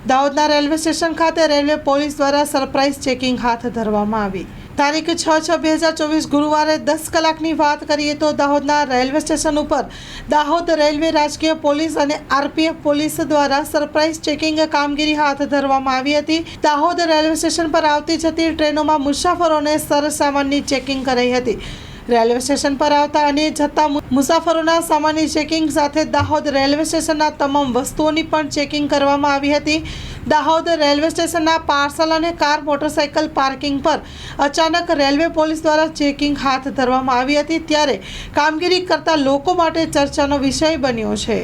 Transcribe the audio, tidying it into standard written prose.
દાહોદના railway station ખાતે railway police દ્વારા સરપ્રાઇઝ ચેકિંગ હાથ ધરવામાં આવી। તારીખ 6/6/2024 ગુરુવારે 10 કલાકની વાત કરીએ તો દાહોદના રેલવે સ્ટેશન ઉપર દાહોદ રેલવે રાજકીય પોલીસ અને આરપીએફ પોલીસ દ્વારા સરપ્રાઇઝ ચેકિંગ કામગીરી હાથ ધરવામાં આવી હતી। દાહોદ રેલવે સ્ટેશન પર આવતી જતી ટ્રેનોમાં મુસાફરોને સરસામાનની ચેકિંગ કરાઈ હતી। રેલવે સ્ટેશન પર આવતા અને જતા મુસાફરોના સામાનની ચેકિંગ સાથે દાહોદ રેલવે સ્ટેશનના તમામ વસ્તુઓની પણ ચેકિંગ કરવામાં આવી હતી। દાહોદ રેલવે સ્ટેશનના પાર્સલ અને કાર મોટરસાઇકલ પાર્કિંગ પર અચાનક રેલવે પોલીસ દ્વારા ચેકિંગ હાથ ધરવામાં આવી હતી, ત્યારે કામગીરી કરતા લોકો માટે ચર્ચાનો વિષય બન્યો છે।